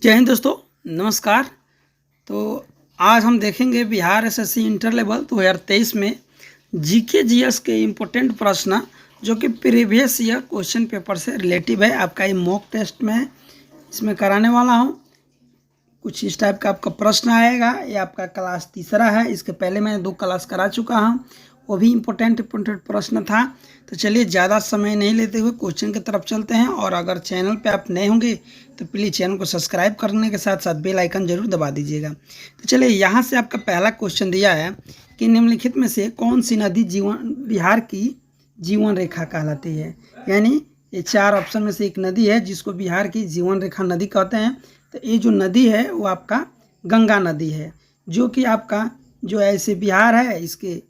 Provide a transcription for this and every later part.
जय हिंद दोस्तों, नमस्कार। तो आज हम देखेंगे बिहार एसएससी इंटर लेवल 2023 में जीके जीएस के इम्पोर्टेंट प्रश्न जो कि प्रीवियस ईयर क्वेश्चन पेपर से रिलेटिव है। आपका ये मॉक टेस्ट में है, इसमें कराने वाला हूँ। कुछ इस टाइप का आपका प्रश्न आएगा। ये आपका क्लास तीसरा है। इसके पहले मैं 2 क्लास करा चुका हूँ, वो भी इम्पोर्टेंट प्रश्न था। तो चलिए ज़्यादा समय नहीं लेते हुए क्वेश्चन की तरफ चलते हैं। और अगर चैनल पे आप नए होंगे तो प्लीज़ चैनल को सब्सक्राइब करने के साथ साथ बेल आइकन जरूर दबा दीजिएगा। तो चलिए यहाँ से आपका पहला क्वेश्चन दिया है कि निम्नलिखित में से कौन सी नदी बिहार की जीवन रेखा कहलाती है। यानी ये 4 ऑप्शन में से एक नदी है जिसको बिहार की जीवन रेखा नदी कहते हैं। तो ये जो नदी है वो आपका गंगा नदी है, जो कि आपका जो ऐसे बिहार है इसके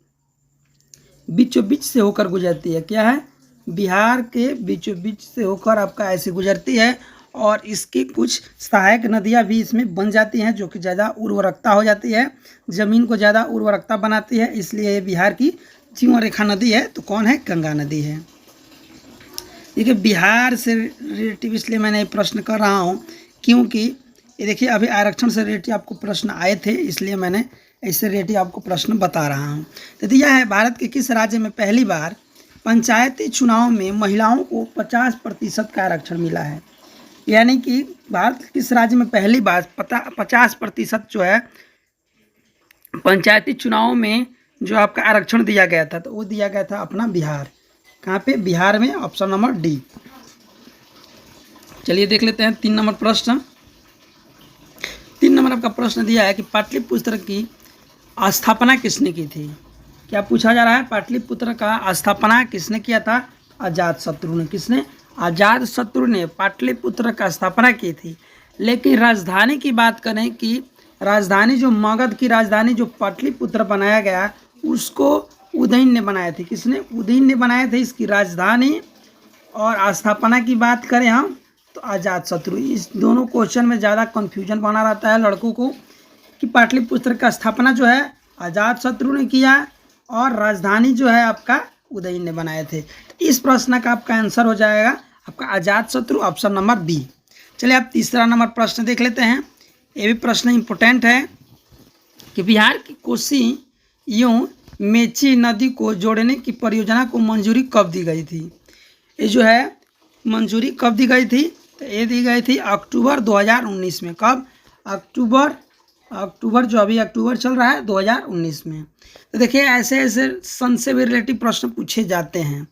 बीचों बीच से होकर गुजरती है। क्या है? बिहार के बीचों बीच से होकर आपका ऐसे गुजरती है। और इसकी कुछ सहायक नदियां भी इसमें बन जाती हैं जो कि ज़्यादा उर्वरकता हो जाती है, ज़मीन को ज़्यादा उर्वरकता बनाती है। इसलिए ये बिहार की जीवन रेखा नदी है। तो कौन है? गंगा नदी है। देखिए बिहार से रिलेटिव इसलिए मैंने ये प्रश्न कर रहा हूँ क्योंकि ये देखिए अभी आरक्षण से रिलेटिव आपको प्रश्न आए थे, इसलिए मैंने इससे रिलेटिव आपको प्रश्न बता रहा हूँ। तो दिया है, भारत के किस राज्य में पहली बार पंचायती चुनाव में महिलाओं को 50% का आरक्षण मिला है। यानी कि भारत के किस राज्य में पहली बार 50% जो है पंचायती चुनाव में जो आपका आरक्षण दिया गया था, तो वो दिया गया था अपना बिहार। कहाँ पे? बिहार में। Option number D. चलिए देख लेते हैं 3 नंबर प्रश्न। 3 नंबर आपका प्रश्न दिया है कि पाटलिपुत्र की स्थापना किसने की थी। क्या पूछा जा रहा है? पाटलिपुत्र का स्थापना किसने किया था? अजातशत्रु ने। किसने? अजातशत्रु ने पाटलिपुत्र का स्थापना की थी। लेकिन राजधानी की बात करें कि राजधानी जो मगध की राजधानी जो पाटलिपुत्र बनाया गया उसको उदयन ने बनाए थे। किसने? उदयन ने बनाए थे इसकी राजधानी। और स्थापना की बात करें हम तो अजातशत्रु। इस दोनों क्वेश्चन में ज़्यादा कन्फ्यूजन बना रहता है लड़कों को कि पाटलिपुत्र का स्थापना जो है अजातशत्रु ने किया और राजधानी जो है आपका उदयन ने बनाए थे। तो इस प्रश्न का आपका आंसर हो जाएगा आपका अजातशत्रु, ऑप्शन नंबर बी। चलिए आप तीसरा नंबर प्रश्न देख लेते हैं। ये भी प्रश्न इम्पोर्टेंट है कि बिहार की कोसी यूं मेची नदी को जोड़ने की परियोजना को मंजूरी कब दी गई थी। ये जो है मंजूरी कब दी गई थी? तो ये दी गई थी अक्टूबर 2019 में। कब? अक्टूबर जो अभी अक्टूबर चल रहा है 2019 में। तो देखिए ऐसे ऐसे सन से भी रिलेटिव प्रश्न पूछे जाते हैं।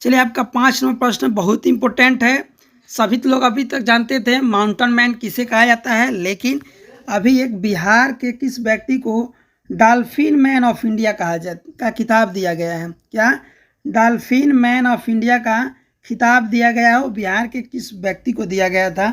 चलिए आपका 5 नंबर प्रश्न बहुत इंपॉर्टेंट है। सभी लोग अभी तक जानते थे माउंटेन मैन किसे कहा जाता है, लेकिन अभी एक बिहार के किस व्यक्ति को डॉल्फिन मैन ऑफ इंडिया का खिताब दिया गया है। क्या? डॉल्फिन मैन ऑफ इंडिया का खिताब दिया गया है। वो बिहार के किस व्यक्ति को दिया गया था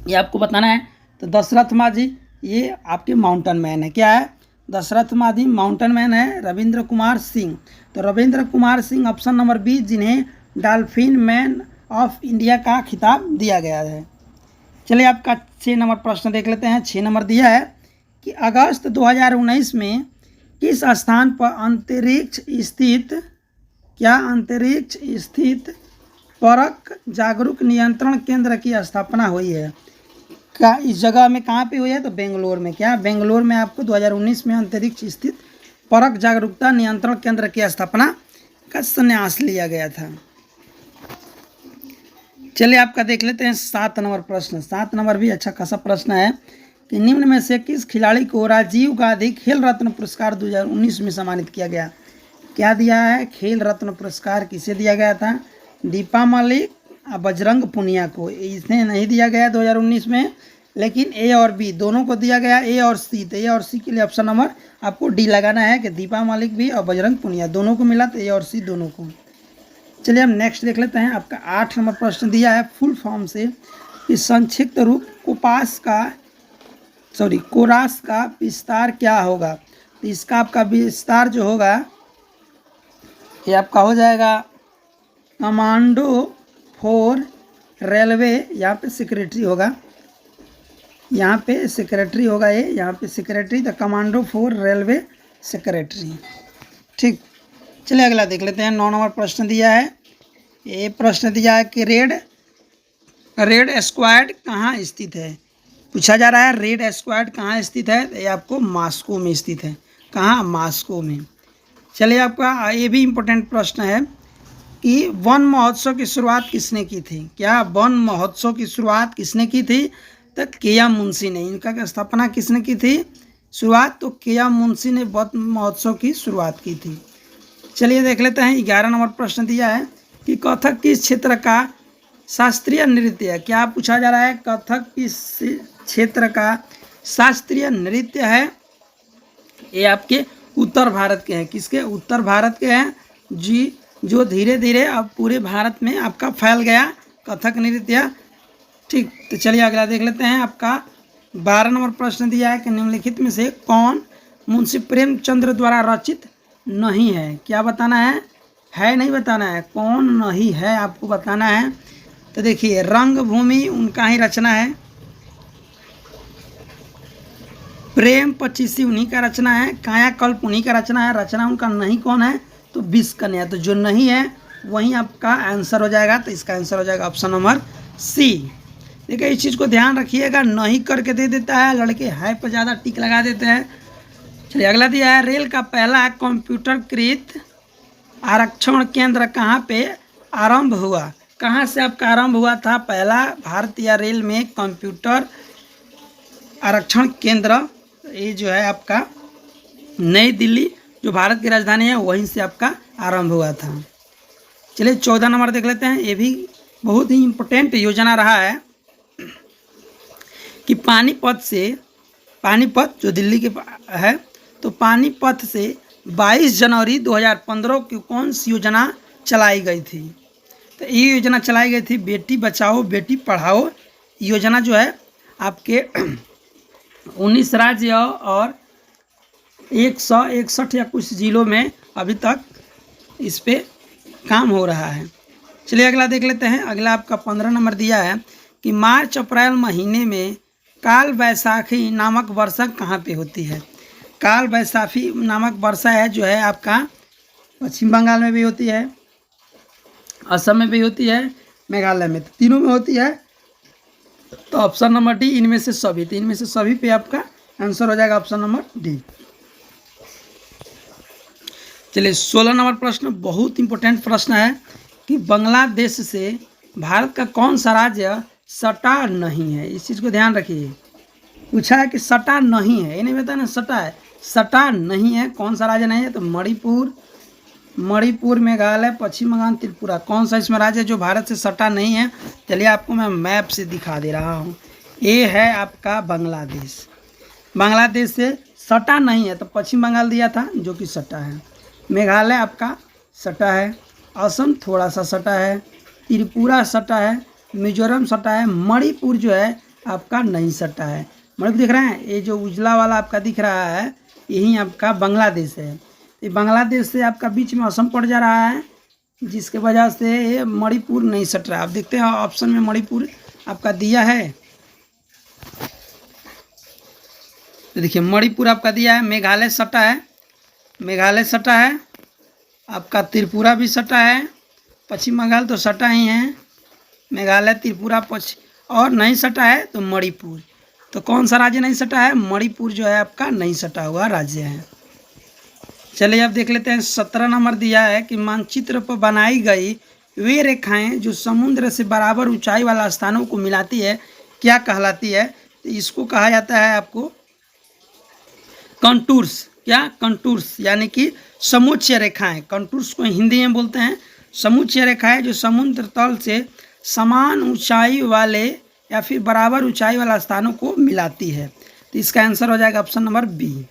ये आपको बताना है। तो दशरथ मांझी ये आपके माउंटेन मैन है। क्या है? दशरथ मांझी माउंटेन मैन है। रविंद्र कुमार सिंह, तो Ravindra Kumar Singh option number B, जिन्हें डॉल्फिन मैन ऑफ इंडिया का खिताब दिया गया है। चलिए आपका 6 नंबर प्रश्न देख लेते हैं। 6 नंबर दिया है कि अगस्त 2019 में किस स्थान पर अंतरिक्ष स्थित परख जागरूक नियंत्रण केंद्र की स्थापना हुई है। क्या इस जगह में कहाँ पे हुई है? तो बेंगलोर में। क्या? बेंगलोर में आपको 2019 में अंतरिक्ष स्थित परख जागरूकता नियंत्रण केंद्र की स्थापना का संन्यास लिया गया था। चलिए आपका देख लेते हैं 7 नंबर प्रश्न। 7 नंबर भी अच्छा खासा प्रश्न है कि निम्न में से किस खिलाड़ी को राजीव गांधी खेल रत्न पुरस्कार 2019 में सम्मानित किया गया। क्या दिया है? खेल रत्न पुरस्कार किसे दिया गया था? दीपा मलिक और बजरंग पुनिया को। इसने नहीं दिया गया 2019 में, लेकिन ए और बी दोनों को दिया गया, ए और सी। तो ए और सी के लिए ऑप्शन नंबर आपको डी लगाना है कि दीपा मलिक भी और बजरंग पुनिया दोनों को मिला, तो ए और सी दोनों को। चलिए हम नेक्स्ट देख लेते हैं। आपका 8 नंबर प्रश्न दिया है फुल फॉर्म से कि संक्षिप्त रूप कोरास का विस्तार क्या होगा। तो इसका आपका विस्तार जो होगा ये आपका हो जाएगा कमांडो फॉर रेलवे। यहाँ पे सेक्रेटरी होगा, यहाँ पे सेक्रेटरी होगा ये, यहाँ पे secretary the commando for railway secretary. ठीक, चलिए अगला देख लेते हैं। 9 नंबर प्रश्न दिया है। ये प्रश्न दिया है कि रेड रेड स्क्वाड कहाँ स्थित है? पूछा जा रहा है रेड स्क्वाड कहाँ स्थित है, तो ये आपको मॉस्को में स्थित है। कहाँ? मॉस्को में। चलिए आपका ये भी इम्पोर्टेंट प्रश्न है कि वन महोत्सव की शुरुआत किसने की थी? क्या वन महोत्सव की शुरुआत किसने की थी? तो केया मुंशी ने। इनका स्थापना किसने की थी? शुरुआत तो केया मुंशी ने वन महोत्सव की शुरुआत की थी। चलिए देख लेते हैं 11 नंबर प्रश्न दिया है कि कथक किस क्षेत्र का शास्त्रीय नृत्य है? क्या पूछा जा रहा है? कथक किस क्षेत्र का शास्त्रीय नृत्य है? ये आपके उत्तर भारत के हैं। किसके? उत्तर भारत के हैं जी, जो धीरे धीरे अब पूरे भारत में आपका फैल गया कथक नृत्य। ठीक, तो चलिए अगला देख लेते हैं। आपका 12 नंबर प्रश्न दिया है कि निम्नलिखित में से कौन मुंशी प्रेमचंद्र द्वारा रचित नहीं है? क्या बताना है नहीं बताना है, कौन नहीं है आपको बताना है। तो देखिए रंगभूमि उनका ही रचना है, प्रेम पचीसी उन्हीं का रचना है, कायाकल्प उन्हीं का रचना है। रचना उनका नहीं कौन है? तो विष कन्या। तो जो नहीं है वही आपका आंसर हो जाएगा। तो इसका आंसर हो जाएगा ऑप्शन नंबर सी। देखिए इस चीज़ को ध्यान रखिएगा, नहीं करके दे देता है लड़के, है पर ज़्यादा टिक लगा देते हैं। चलिए अगला दिया है रेल का पहला कंप्यूटरकृत आरक्षण केंद्र कहाँ पे आरंभ हुआ? कहाँ से आपका आरंभ हुआ था पहला भारतीय रेल में कंप्यूटर आरक्षण केंद्र? ये जो है आपका नई दिल्ली, जो भारत की राजधानी है, वहीं से आपका आरंभ हुआ था। चलिए 14 नंबर देख लेते हैं। ये भी बहुत ही इम्पोर्टेंट योजना रहा है कि पानीपत जो दिल्ली के है, तो पानीपत से 22 जनवरी 2015 की कौन सी योजना चलाई गई थी? तो ये योजना चलाई गई थी बेटी बचाओ बेटी पढ़ाओ योजना, जो है आपके 19 राज्य और 161 या कुछ जिलों में अभी तक इस पे काम हो रहा है। चलिए अगला देख लेते हैं। अगला आपका 15 नंबर दिया है कि मार्च अप्रैल महीने में काल वैसाखी नामक वर्षा कहाँ पे होती है? काल वैसाखी नामक वर्षा है जो है आपका पश्चिम बंगाल में भी होती है, असम में भी होती है, मेघालय में, तीनों में होती है। तो ऑप्शन नंबर डी, इनमें से सभी। तो इनमें से सभी पे आपका आंसर हो जाएगा ऑप्शन नंबर डी। चलिए 16 नंबर प्रश्न बहुत इंपॉर्टेंट प्रश्न है कि बांग्लादेश से भारत का कौन सा राज्य सटा नहीं है? इस चीज़ को ध्यान रखिए। पूछा है कि सटा नहीं है, ये नहीं बता ना सटा है, सटा नहीं है। कौन सा राज्य नहीं है? तो मणिपुर, मेघालय, पश्चिम बंगाल, त्रिपुरा। कौन सा इसमें राज्य जो भारत से सटा नहीं है? चलिए आपको मैं मैप से दिखा दे रहा हूँ। ये है आपका बांग्लादेश। बांग्लादेश से सटा नहीं है, तो पश्चिम बंगाल दिया था जो कि सटा है, मेघालय आपका सटा है, असम थोड़ा सा सटा है, त्रिपुरा सटा है, मिजोरम सटा है, मणिपुर जो है आपका नहीं सटा है। मणिपुर दिख रहा है, ये जो उजला वाला आपका दिख रहा है यही आपका बांग्लादेश है। ये बांग्लादेश से आपका बीच में असम पड़ जा रहा है, जिसके वजह से ये मणिपुर नहीं सट रहा है। आप देखते हैं ऑप्शन में मणिपुर आपका दिया है, तो देखिए मणिपुर आपका दिया है, मेघालय सटा है, आपका त्रिपुरा भी सटा है, पश्चिम बंगाल तो सटा ही है, मेघालय, त्रिपुरा, पश्चिम और नहीं सटा है तो मणिपुर। तो कौन सा राज्य नहीं सटा है? मणिपुर जो है आपका नहीं सटा हुआ राज्य है। चलिए अब देख लेते हैं 17 नंबर दिया है कि मानचित्र पर बनाई गई वे रेखाएं जो समुद्र से बराबर ऊंचाई वाला स्थानों को मिलाती है क्या कहलाती है? तो इसको कहा जाता है आपको कंटूर्स। क्या? कंटूर्स, यानी कि समुच्चय रेखाएं। कंटूर्स को हिंदी में बोलते हैं समुच्चय रेखाएं जो समुद्र तल से समान ऊंचाई वाले या फिर बराबर ऊंचाई वाला स्थानों को मिलाती है। तो इसका आंसर हो जाएगा ऑप्शन नंबर बी।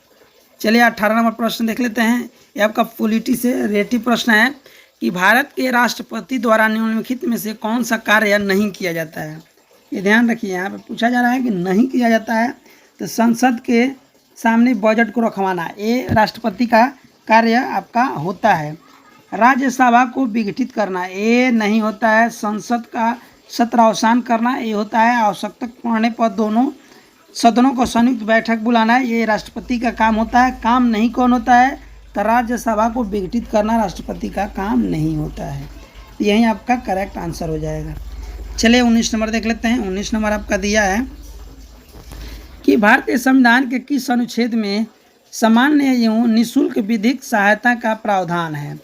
चलिए 18 नंबर प्रश्न देख लेते हैं। ये आपका पॉलिटी से रिलेटिव प्रश्न है कि भारत के राष्ट्रपति द्वारा निम्नलिखित में से कौन सा कार्य नहीं किया जाता है? ये ध्यान रखिए, यहाँ पर पूछा जा रहा है कि नहीं किया जाता है। तो संसद के सामने बजट को रखवाना, ये राष्ट्रपति का कार्य आपका होता है। राज्यसभा को विघटित करना, ये नहीं होता है। संसद का सत्रावसान करना, ये होता है। आवश्यकता पड़ने पर दोनों सदनों को संयुक्त बैठक बुलाना, ये राष्ट्रपति का काम होता है। काम नहीं कौन होता है? तो राज्यसभा को विघटित करना राष्ट्रपति का काम नहीं होता है। यही आपका करेक्ट आंसर हो जाएगा। चलिए 19 नंबर देख लेते हैं। 19 नंबर आपका दिया है कि भारतीय संविधान के किस अनुच्छेद में सामान्य एवं निःशुल्क विधिक सहायता का प्रावधान है।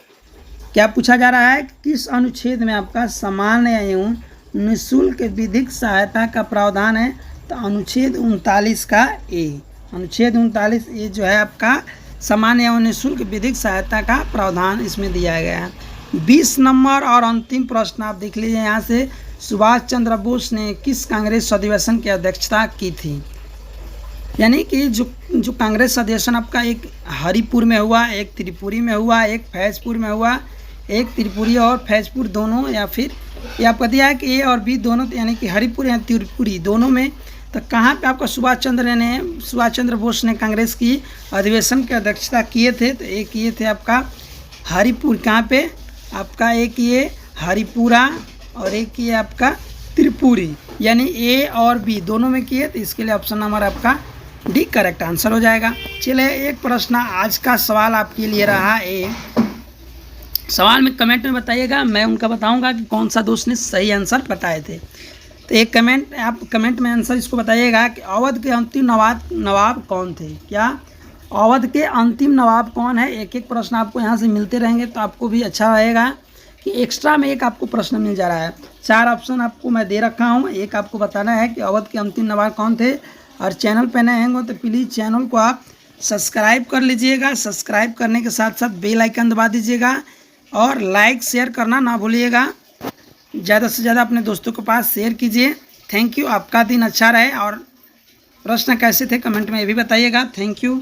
क्या पूछा जा रहा है कि किस अनुच्छेद में आपका सामान्य एवं निःशुल्क विधिक सहायता का प्रावधान है। तो अनुच्छेद 39 का ए, अनुच्छेद 39 ए जो है आपका सामान्य एवं निःशुल्क विधिक सहायता का प्रावधान इसमें दिया गया है। 20 नंबर और अंतिम प्रश्न आप देख लीजिए यहाँ से, सुभाष चंद्र बोस ने किस कांग्रेस अधिवेशन की अध्यक्षता की थी। यानी कि जो कांग्रेस अधिवेशन आपका एक हरिपुर में हुआ, एक त्रिपुरी में हुआ, एक फैजपुर में हुआ, एक त्रिपुरी और फैजपुर दोनों, या फिर ये आपका दिया है कि ए और बी दोनों, यानी कि हरिपुर या त्रिपुरी दोनों में। तो कहाँ पे आपका सुभाष चंद्र बोस ने कांग्रेस की अधिवेशन की अध्यक्षता किए थे। तो एक ये थे आपका हरिपुर, कहाँ पे आपका, एक ये हरिपुरा और एक ये आपका त्रिपुरी, यानी ए और बी दोनों में किए। तो इसके लिए ऑप्शन नंबर आपका डी करेक्ट आंसर हो जाएगा। चलिए एक प्रश्न आज का सवाल आपके लिए रहा ए, सवाल में कमेंट में बताइएगा, मैं उनका बताऊंगा कि कौन सा दोस्त ने सही आंसर बताए थे। तो एक कमेंट, आप कमेंट में आंसर इसको बताइएगा कि अवध के अंतिम नवाब कौन थे। क्या अवध के अंतिम नवाब कौन है। एक एक प्रश्न आपको यहाँ से मिलते रहेंगे तो आपको भी अच्छा रहेगा कि एक्स्ट्रा में एक आपको प्रश्न मिल जा रहा है। 4 ऑप्शन आपको मैं दे रखा हूँ, एक आपको बताना है कि अवध के अंतिम नवाब कौन थे। और चैनल पर नए हैं तो प्लीज़ चैनल को आप सब्सक्राइब कर लीजिएगा। सब्सक्राइब करने के साथ साथ बेल आइकन दबा दीजिएगा और लाइक शेयर करना ना भूलिएगा। ज़्यादा से ज़्यादा अपने दोस्तों के पास शेयर कीजिए। थैंक यू, आपका दिन अच्छा रहे। और प्रश्न कैसे थे कमेंट में ये भी बताइएगा। Thank you.